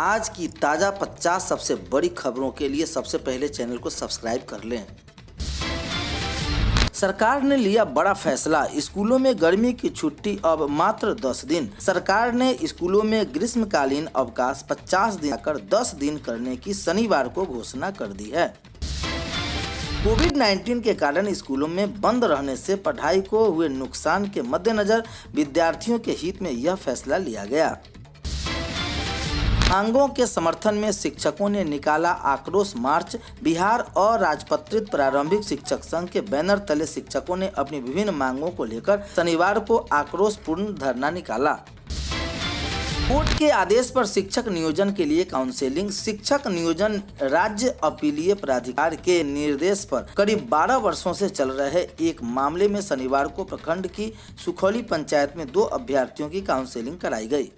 आज की ताज़ा 50 सबसे बड़ी खबरों के लिए सबसे पहले चैनल को सब्सक्राइब कर लें। सरकार ने लिया बड़ा फैसला, स्कूलों में गर्मी की छुट्टी अब मात्र 10 दिन। सरकार ने स्कूलों में ग्रीष्मकालीन अवकाश 50 दिन कर 10 दिन करने की शनिवार को घोषणा कर दी है। कोविड-19 के कारण स्कूलों में बंद रहने से पढ़ाई को हुए नुकसान के मद्देनजर विद्यार्थियों के हित में यह फैसला लिया गया। मांगों के समर्थन में शिक्षकों ने निकाला आक्रोश मार्च। बिहार और राजपत्रित प्रारंभिक शिक्षक संघ के बैनर तले शिक्षकों ने अपनी विभिन्न मांगों को लेकर शनिवार को आक्रोशपूर्ण धरना निकाला। कोर्ट के आदेश पर शिक्षक नियोजन के लिए काउंसलिंग। शिक्षक नियोजन राज्य अपीलीय प्राधिकार के निर्देश पर करीब 12 वर्षों से चल रहे एक मामले में शनिवार को प्रखंड की सुखौली पंचायत में 2 अभ्यर्थियों की काउंसलिंग कराई गई।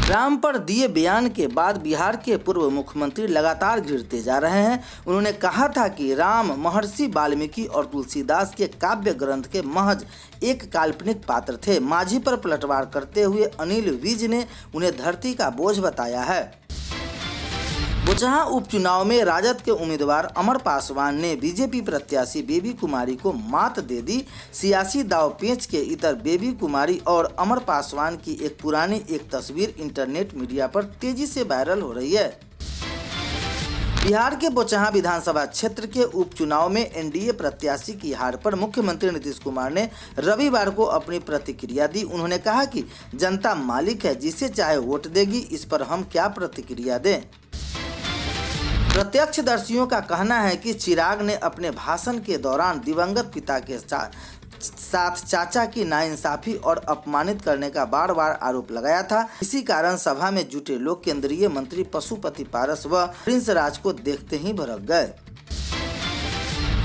राम पर दिए बयान के बाद बिहार के पूर्व मुख्यमंत्री लगातार गिरते जा रहे हैं। उन्होंने कहा था कि राम महर्षि वाल्मीकि और तुलसीदास के काव्य ग्रंथ के महज एक काल्पनिक पात्र थे। माझी पर पलटवार करते हुए अनिल विज ने उन्हें धरती का बोझ बताया है। बोचहां उपचुनाव में राजद के उम्मीदवार अमर पासवान ने बीजेपी प्रत्याशी बेबी कुमारी को मात दे दी। सियासी दाव पेच के इतर बेबी कुमारी और अमर पासवान की एक पुरानी तस्वीर इंटरनेट मीडिया पर तेजी से वायरल हो रही है। बिहार के बोचहां विधानसभा क्षेत्र के उपचुनाव में एनडीए प्रत्याशी की हार पर मुख्यमंत्री नीतीश कुमार ने रविवार को अपनी प्रतिक्रिया दी। उन्होंने कहा कि जनता मालिक है, जिसे चाहे वोट देगी, इस पर हम क्या प्रतिक्रिया दें। प्रत्यक्षदर्शियों का कहना है कि चिराग ने अपने भाषण के दौरान दिवंगत पिता के साथ चाचा की नाइंसाफी और अपमानित करने का बार बार आरोप लगाया था। इसी कारण सभा में जुटे लोग केंद्रीय मंत्री पशुपति पारस व प्रिंस राज को देखते ही भड़क गए।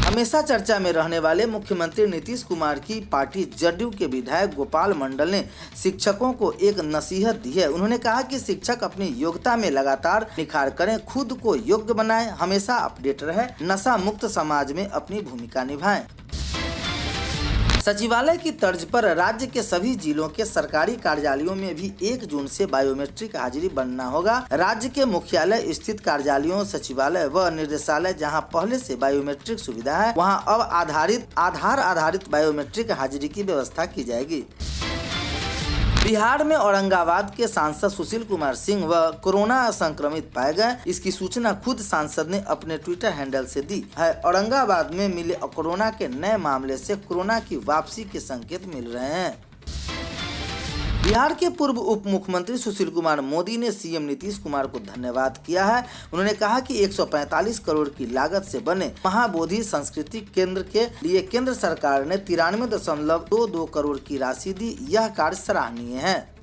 हमेशा चर्चा में रहने वाले मुख्यमंत्री नीतीश कुमार की पार्टी जदयू के विधायक गोपाल मंडल ने शिक्षकों को एक नसीहत दी है। उन्होंने कहा कि शिक्षक अपनी योग्यता में लगातार निखार करें, खुद को योग्य बनाएं, हमेशा अपडेट रहें, नशा मुक्त समाज में अपनी भूमिका निभाएं। सचिवालय की तर्ज पर राज्य के सभी जिलों के सरकारी कार्यालयों में भी 1 जून से बायोमेट्रिक हाजिरी बनना होगा। राज्य के मुख्यालय स्थित कार्यालयों, सचिवालय व निर्देशालय जहां पहले से बायोमेट्रिक सुविधा है, वहां अब आधार आधारित बायोमेट्रिक हाजिरी की व्यवस्था की जाएगी। बिहार में औरंगाबाद के सांसद सुशील कुमार सिंह व कोरोना संक्रमित पाए गए। इसकी सूचना खुद सांसद ने अपने ट्विटर हैंडल से दी है। औरंगाबाद में मिले कोरोना के नए मामले से कोरोना की वापसी के संकेत मिल रहे हैं। बिहार के पूर्व उप मुख्यमंत्री सुशील कुमार मोदी ने सीएम नीतीश कुमार को धन्यवाद किया है। उन्होंने कहा कि 145 करोड़ की लागत से बने महाबोधि संस्कृति केंद्र के लिए केंद्र सरकार ने 93.22 करोड़ की राशि दी। यह कार्य सराहनीय है।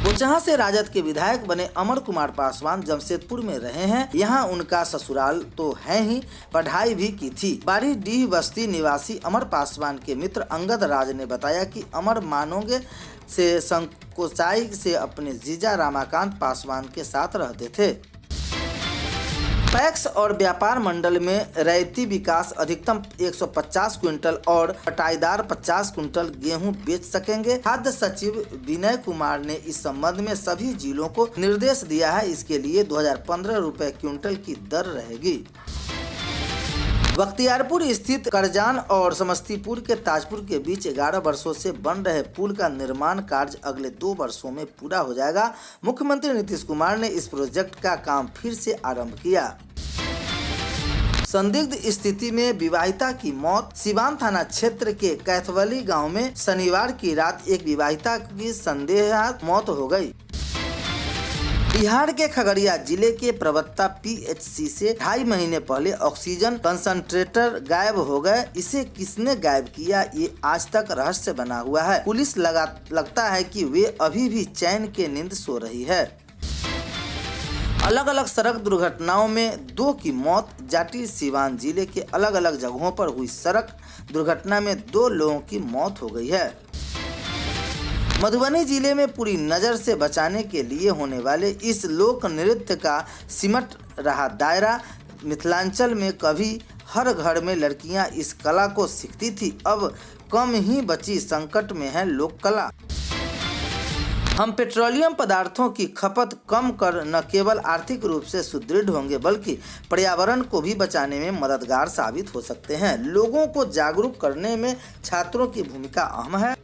बोचहां से राजद के विधायक बने अमर कुमार पासवान जमशेदपुर में रहे हैं। यहां उनका ससुराल तो है ही, पढ़ाई भी की थी। बारीडीह बस्ती निवासी अमर पासवान के मित्र अंगद राज ने बताया कि अमर मानोंगे से संकोचाई से अपने जीजा रामाकांत पासवान के साथ रहते थे। पैक्स और व्यापार मंडल में रैयती विकास अधिकतम 150 क्विंटल और पटाईदार 50 क्विंटल गेहूं बेच सकेंगे। खाद्य सचिव विनय कुमार ने इस संबंध में सभी जिलों को निर्देश दिया है। इसके लिए 2015 रुपए क्विंटल की दर रहेगी। बख्तियारपुर स्थित करजान और समस्तीपुर के ताजपुर के बीच 11 वर्षों से बन रहे पुल का निर्माण कार्य अगले 2 वर्षों में पूरा हो जाएगा। मुख्यमंत्री नीतीश कुमार ने इस प्रोजेक्ट का काम फिर से आरंभ किया। संदिग्ध स्थिति में विवाहिता की मौत। सिवान थाना क्षेत्र के कैथवली गांव में शनिवार की रात एक विवाहिता की संदेहास्पद मौत हो गई। बिहार के खगड़िया जिले के प्रवक्ता पीएचसी से 2.5 महीने पहले ऑक्सीजन कंसंट्रेटर गायब हो गए। इसे किसने गायब किया, ये आज तक रहस्य बना हुआ है। पुलिस लगता है कि वे अभी भी चैन के नींद सो रही है। अलग अलग सड़क दुर्घटनाओं में 2 की मौत। जाटी सिवान जिले के अलग अलग जगहों पर हुई सड़क दुर्घटना में 2 लोगों की मौत हो गई है। मधुबनी जिले में पूरी नज़र से बचाने के लिए होने वाले इस लोक नृत्य का सिमट रहा दायरा। मिथिलांचल में कभी हर घर में लड़कियां इस कला को सीखती थी, अब कम ही बची संकट में है लोक कला। हम पेट्रोलियम पदार्थों की खपत कम कर न केवल आर्थिक रूप से सुदृढ़ होंगे बल्कि पर्यावरण को भी बचाने में मददगार साबित हो सकते हैं। लोगों को जागरूक करने में छात्रों की भूमिका अहम है।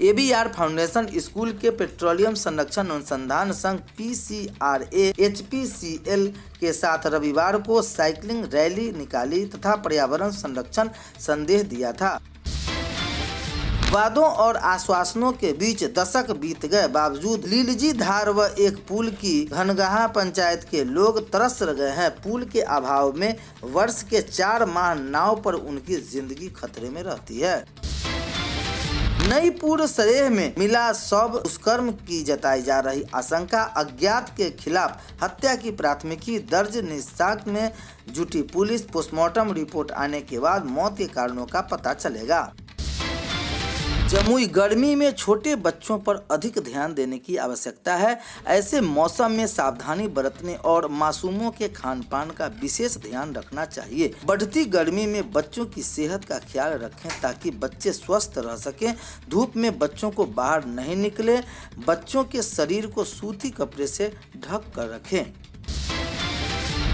ABR फाउंडेशन स्कूल के पेट्रोलियम संरक्षण अनुसंधान संघ PCRA HPCL के साथ रविवार को साइकिलिंग रैली निकाली तथा पर्यावरण संरक्षण संदेश दिया था। वादों और आश्वासनों के बीच दशक बीत गए बावजूद लीलजी धार व एक पुल की घनगाहा पंचायत के लोग तरस गए हैं। पुल के अभाव में वर्ष के 4 माह नाव पर उनकी जिंदगी खतरे में रहती है। नई पूर्व सरेह में मिला शव दुष्कर्म की जताई जा रही आशंका। अज्ञात के खिलाफ हत्या की प्राथमिकी दर्ज। निस्साक में जुटी पुलिस। पोस्टमार्टम रिपोर्ट आने के बाद मौत के कारणों का पता चलेगा। जमुई गर्मी में छोटे बच्चों पर अधिक ध्यान देने की आवश्यकता है। ऐसे मौसम में सावधानी बरतने और मासूमों के खान पान का विशेष ध्यान रखना चाहिए। बढ़ती गर्मी में बच्चों की सेहत का ख्याल रखें ताकि बच्चे स्वस्थ रह सकें। धूप में बच्चों को बाहर नहीं निकले। बच्चों के शरीर को सूती कपड़े से ढक कर रखें।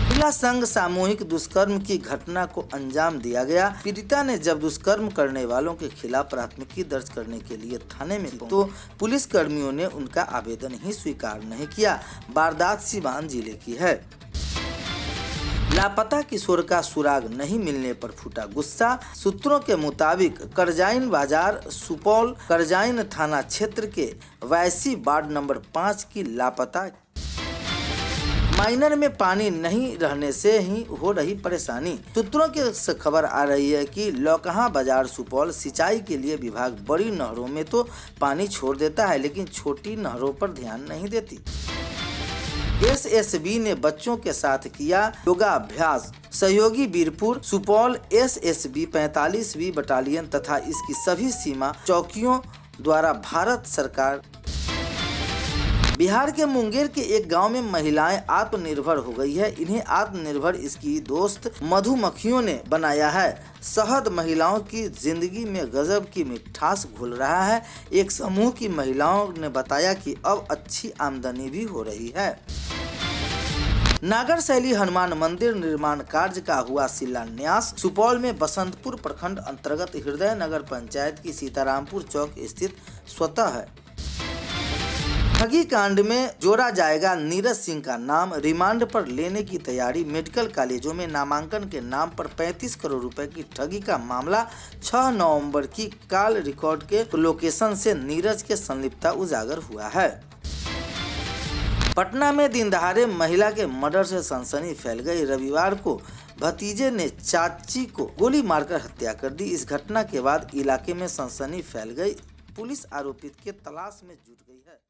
महिला संग सामूहिक दुष्कर्म की घटना को अंजाम दिया गया। पीड़िता ने जब दुष्कर्म करने वालों के खिलाफ प्राथमिकी दर्ज करने के लिए थाने में तो पुलिस कर्मियों ने उनका आवेदन ही स्वीकार नहीं किया। वारदात सीवान जिले की है। लापता किशोर का सुराग नहीं मिलने पर फूटा गुस्सा। सूत्रों के मुताबिक करजाइन बाजार सुपौल करजाइन थाना क्षेत्र के वैसी वार्ड नंबर 5 की लापता माइनर में पानी नहीं रहने से ही हो रही परेशानी। सूत्रों के खबर आ रही है कि लौकहा बाजार सुपौल सिंचाई के लिए विभाग बड़ी नहरों में तो पानी छोड़ देता है लेकिन छोटी नहरों पर ध्यान नहीं देती। SSB ने बच्चों के साथ किया योगाभ्यास। सहयोगी वीरपुर सुपौल SSB 45वीं बटालियन तथा इसकी सभी सीमा चौकियों द्वारा भारत सरकार बिहार के मुंगेर के एक गांव में महिलाएं आत्मनिर्भर हो गई है। इन्हें आत्मनिर्भर इसकी दोस्त मधुमक्खियों ने बनाया है। शहद महिलाओं की जिंदगी में गजब की मिठास घुल रहा है। एक समूह की महिलाओं ने बताया कि अब अच्छी आमदनी भी हो रही है। नागर शैली हनुमान मंदिर निर्माण कार्य का हुआ शिलान्यास। सुपौल में बसंतपुर प्रखंड अंतर्गत हृदय नगर पंचायत की सीतारामपुर चौक स्थित स्वतः है ठगी कांड में जोड़ा जाएगा नीरज सिंह का नाम। रिमांड पर लेने की तैयारी। मेडिकल कॉलेजों में नामांकन के नाम पर 35 करोड़ रुपए की ठगी का मामला। 6 नवंबर की कॉल रिकॉर्ड के लोकेशन से नीरज के संलिप्तता उजागर हुआ है। पटना में दिन दहाड़े महिला के मर्डर से सनसनी फैल गई। रविवार को भतीजे ने चाची को गोली मारकर हत्या कर दी। इस घटना के बाद इलाके में सनसनी फैल गई। पुलिस आरोपित के तलाश में जुट गई है।